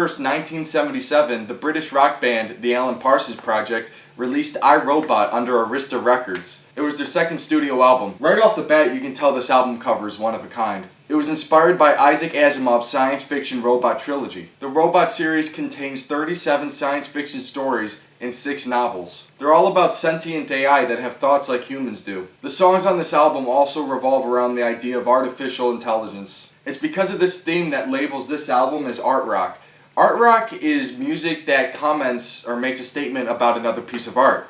1st, 1977, the British rock band, the Alan Parsons Project, released IRobot under Arista Records. It was their second studio album. Right off the bat, you can tell this album cover is one of a kind. It was inspired by Isaac Asimov's science fiction robot trilogy. The Robot series contains 37 science fiction stories and 6 novels. They're all about sentient AI that have thoughts like humans do. The songs on this album also revolve around the idea of artificial intelligence. It's because of this theme that labels this album as art rock. Art rock is music that comments or makes a statement about another piece of art.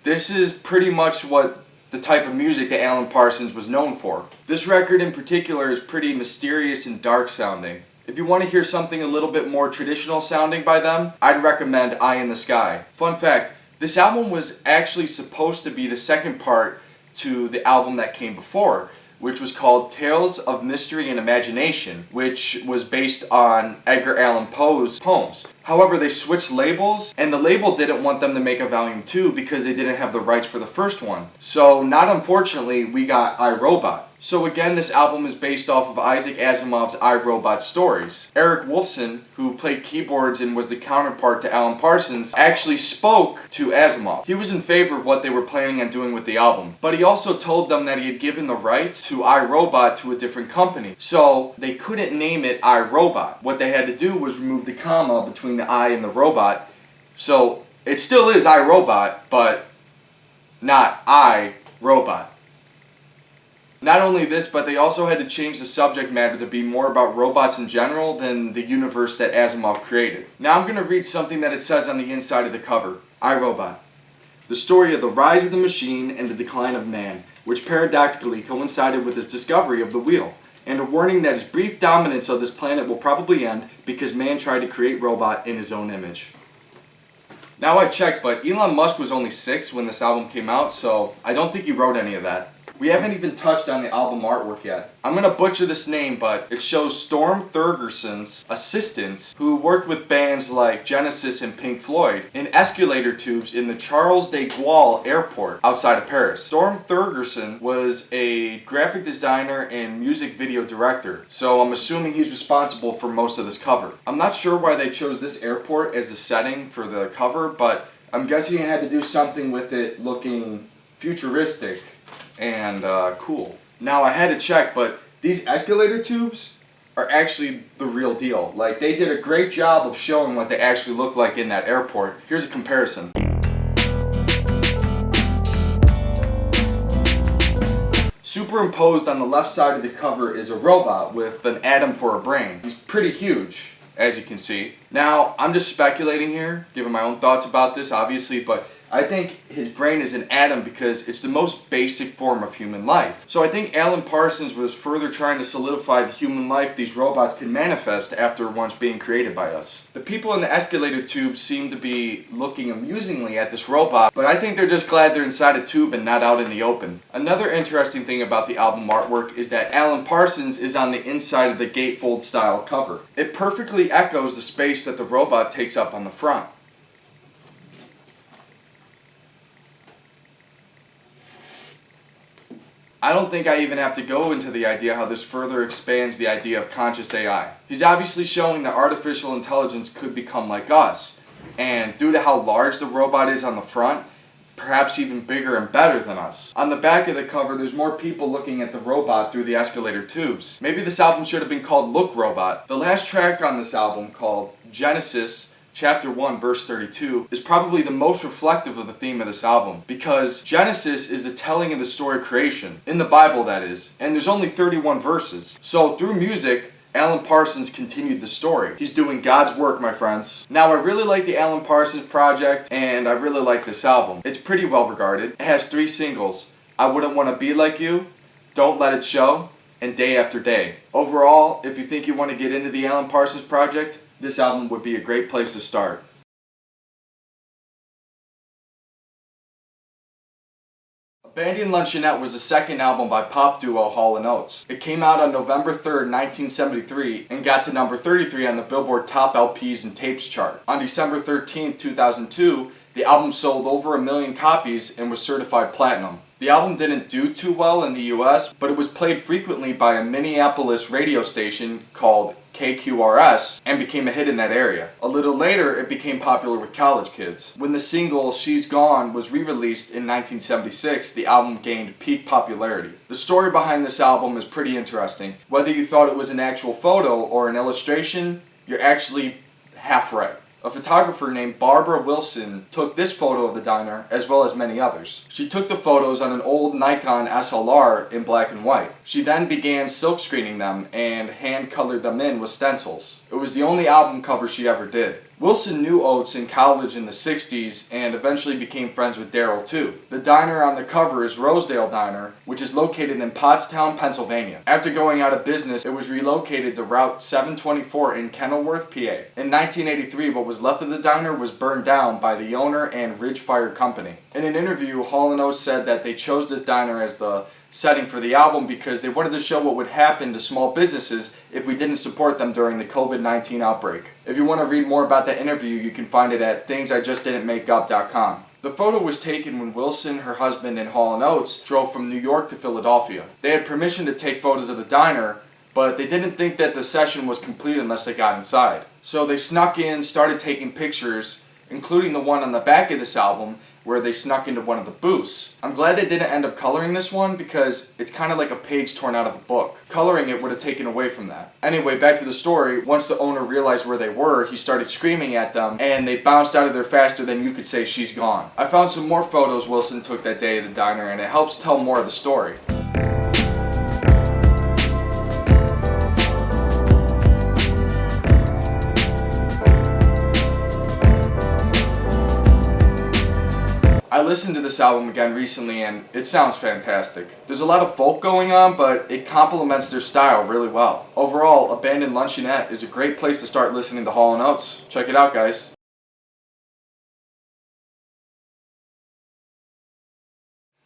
This is pretty much what the type of music that Alan Parsons was known for. This record in particular is pretty mysterious and dark sounding. If you want to hear something a little bit more traditional sounding by them, I'd recommend Eye in the Sky. Fun fact, this album was actually supposed to be the second part to the album that came before, which was called Tales of Mystery and Imagination, which was based on Edgar Allan Poe's poems. However, they switched labels, and the label didn't want them to make a volume 2 because they didn't have the rights for the first one. So, not unfortunately, we got IRobot. So again, this album is based off of Isaac Asimov's IRobot stories. Eric Wolfson, who played keyboards and was the counterpart to Alan Parsons, actually spoke to Asimov. He was in favor of what they were planning on doing with the album, but he also told them that he had given the rights to IRobot to a different company. So they couldn't name it IRobot. What they had to do was remove the comma between the I and the robot. So it still is IRobot, but not IRobot. Not only this, but they also had to change the subject matter to be more about robots in general than the universe that Asimov created. Now I'm going to read something that it says on the inside of the cover. IRobot. The story of the rise of the machine and the decline of man, which paradoxically coincided with his discovery of the wheel, and a warning that his brief dominance of this planet will probably end because man tried to create robot in his own image. Now I checked, but Elon Musk was only 6 when this album came out, so I don't think he wrote any of that. We haven't even touched on the album artwork yet. I'm going to butcher this name, but it shows Storm Thurgerson's assistants, who worked with bands like Genesis and Pink Floyd, in escalator tubes in the Charles de Gaulle airport outside of Paris. Storm Thurgerson was a graphic designer and music video director, so I'm assuming he's responsible for most of this cover. I'm not sure why they chose this airport as the setting for the cover, but I'm guessing it had to do something with it looking futuristic and cool. Now I had to check, but these escalator tubes are actually the real deal. Like, they did a great job of showing what they actually look like in that airport. Here's a comparison. Superimposed on the left side of the cover is a robot with an atom for a brain. He's pretty huge, as you can see. Now, I'm just speculating here, giving my own thoughts about this, obviously, but I think his brain is an atom because it's the most basic form of human life. So I think Alan Parsons was further trying to solidify the human life these robots can manifest after once being created by us. The people in the escalator tube seem to be looking amusingly at this robot, but I think they're just glad they're inside a tube and not out in the open. Another interesting thing about the album artwork is that Alan Parsons is on the inside of the gatefold style cover. It perfectly echoes the space that the robot takes up on the front. I don't think I even have to go into the idea how this further expands the idea of conscious AI. He's obviously showing that artificial intelligence could become like us, and due to how large the robot is on the front, perhaps even bigger and better than us. On the back of the cover, there's more people looking at the robot through the escalator tubes. Maybe this album should have been called Look Robot. The last track on this album, called Genesis Chapter 1, verse 32, is probably the most reflective of the theme of this album, because Genesis is the telling of the story of creation, in the Bible that is, and there's only 31 verses. So through music, Alan Parsons continued the story. He's doing God's work, my friends. Now, I really like the Alan Parsons project, and I really like this album. It's pretty well regarded. It has 3 singles: I Wouldn't Want to Be Like You, Don't Let It Show, and Day After Day. Overall, if you think you want to get into the Alan Parsons project, this album would be a great place to start. Abandoned Luncheonette was the second album by pop duo Hall & Oates. It came out on November 3rd, 1973 and got to number 33 on the Billboard Top LPs and Tapes chart. On December 13th, 2002, The album sold over 1 million copies and was certified platinum. The album didn't do too well in the US, but it was played frequently by a Minneapolis radio station called KQRS and became a hit in that area. A little later, it became popular with college kids. When the single She's Gone was re-released in 1976, the album gained peak popularity. The story behind this album is pretty interesting. Whether you thought it was an actual photo or an illustration, you're actually half right. A photographer named Barbara Wilson took this photo of the diner, as well as many others. She took the photos on an old Nikon SLR in black and white. She then began silkscreening them and hand-colored them in with stencils. It was the only album cover she ever did. Wilson knew Oates in college in the 60s and eventually became friends with Daryl too. The diner on the cover is Rosedale Diner, which is located in Pottstown, Pennsylvania. After going out of business, it was relocated to Route 724 in Kenilworth, PA. In 1983, what was left of the diner was burned down by the owner and Ridge Fire Company. In an interview, Hall & Oates said that they chose this diner as the setting for the album because they wanted to show what would happen to small businesses if we didn't support them during the COVID-19 outbreak. If you want to read more about that interview, you can find it at thingsijustdidn'tmakeup.com. The photo was taken when Wilson, her husband, and Hall & Oates drove from New York to Philadelphia. They had permission to take photos of the diner, but they didn't think that the session was complete unless they got inside. So they snuck in, started taking pictures, including the one on the back of this album, where they snuck into one of the booths. I'm glad they didn't end up coloring this one because it's kind of like a page torn out of a book. Coloring it would have taken away from that. Anyway, back to the story. Once the owner realized where they were, he started screaming at them and they bounced out of there faster than you could say she's gone. I found some more photos Wilson took that day at the diner and it helps tell more of the story. I listened to this album again recently and it sounds fantastic. There's a lot of folk going on, but it complements their style really well. Overall, Abandoned Luncheonette is a great place to start listening to Hall & Oates. Check it out, guys.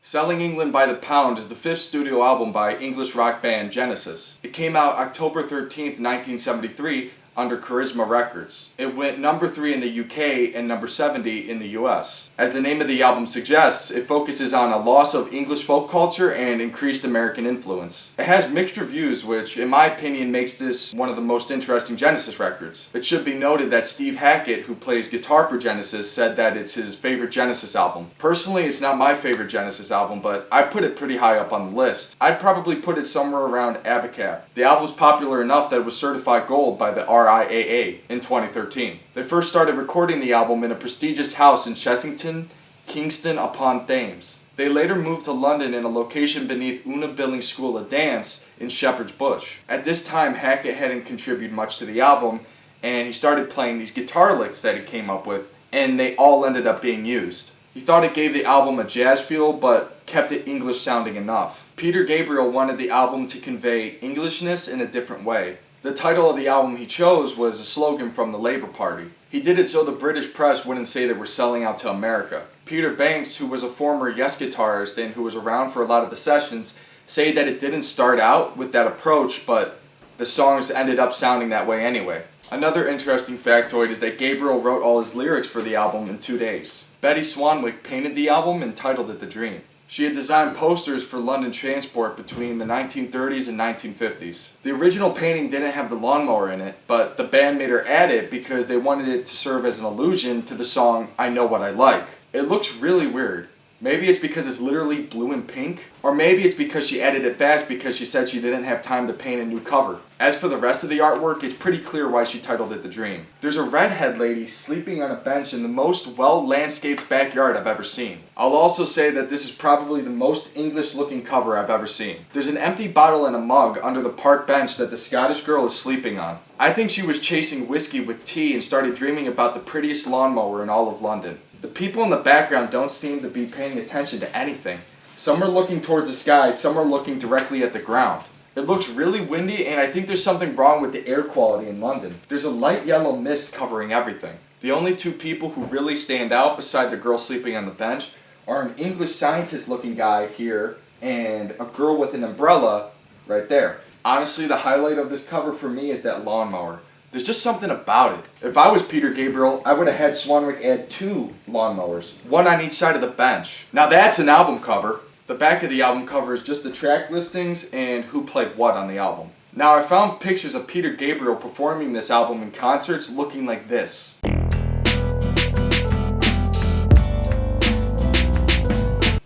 Selling England by the Pound is the 5th studio album by English rock band Genesis. It came out October 13th, 1973 under Charisma Records. It went number 3 in the UK and number 70 in the US. As the name of the album suggests, it focuses on a loss of English folk culture and increased American influence. It has mixed reviews, which in my opinion makes this one of the most interesting Genesis records. It should be noted that Steve Hackett, who plays guitar for Genesis, said that it's his favorite Genesis album. Personally, it's not my favorite Genesis album, but I put it pretty high up on the list. I'd probably put it somewhere around Abacab. The album's popular enough that it was certified gold by the RIAA in 2013. They first started recording the album in a prestigious house in Chessington, Kingston upon Thames. They later moved to London in a location beneath Una Billings School of Dance in Shepherd's Bush. At this time, Hackett hadn't contributed much to the album, and he started playing these guitar licks that he came up with, and they all ended up being used. He thought it gave the album a jazz feel, but kept it English sounding enough. Peter Gabriel wanted the album to convey Englishness in a different way. The title of the album he chose was a slogan from the Labour Party. He did it so the British press wouldn't say that we're selling out to America. Peter Banks, who was a former Yes guitarist and who was around for a lot of the sessions, say that it didn't start out with that approach, but the songs ended up sounding that way anyway. Another interesting factoid is that Gabriel wrote all his lyrics for the album in 2 days. Betty Swanwick painted the album and titled it The Dream. She had designed posters for London Transport between the 1930s and 1950s. The original painting didn't have the lawnmower in it, but the band made her add it because they wanted it to serve as an allusion to the song I Know What I Like. It looks really weird. Maybe it's because it's literally blue and pink, or maybe it's because she added it fast because she said she didn't have time to paint a new cover. As for the rest of the artwork, it's pretty clear why she titled it The Dream. There's a redhead lady sleeping on a bench in the most well-landscaped backyard I've ever seen. I'll also say that this is probably the most English-looking cover I've ever seen. There's an empty bottle and a mug under the park bench that the Scottish girl is sleeping on. I think she was chasing whiskey with tea and started dreaming about the prettiest lawnmower in all of London. The people in the background don't seem to be paying attention to anything. Some are looking towards the sky, some are looking directly at the ground. It looks really windy and I think there's something wrong with the air quality in London. There's a light yellow mist covering everything. The only two people who really stand out beside the girl sleeping on the bench are an English scientist looking guy here and a girl with an umbrella right there. Honestly, the highlight of this cover for me is that lawnmower. There's just something about it. If I was Peter Gabriel, I would have had Swanwick add 2 lawnmowers, one on each side of the bench. Now that's an album cover. The back of the album cover is just the track listings and who played what on the album. Now I found pictures of Peter Gabriel performing this album in concerts looking like this.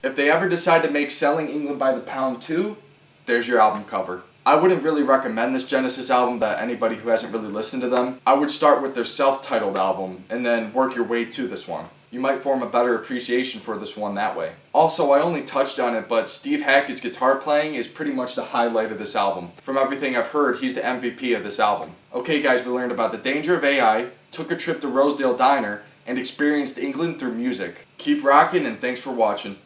If they ever decide to make Selling England by the Pound 2, there's your album cover. I wouldn't really recommend this Genesis album to anybody who hasn't really listened to them. I would start with their self-titled album and then work your way to this one. You might form a better appreciation for this one that way. Also, I only touched on it, but Steve Hackett's guitar playing is pretty much the highlight of this album. From everything I've heard, he's the MVP of this album. Okay guys, we learned about the danger of AI, took a trip to Rosedale Diner, and experienced England through music. Keep rocking and thanks for watching.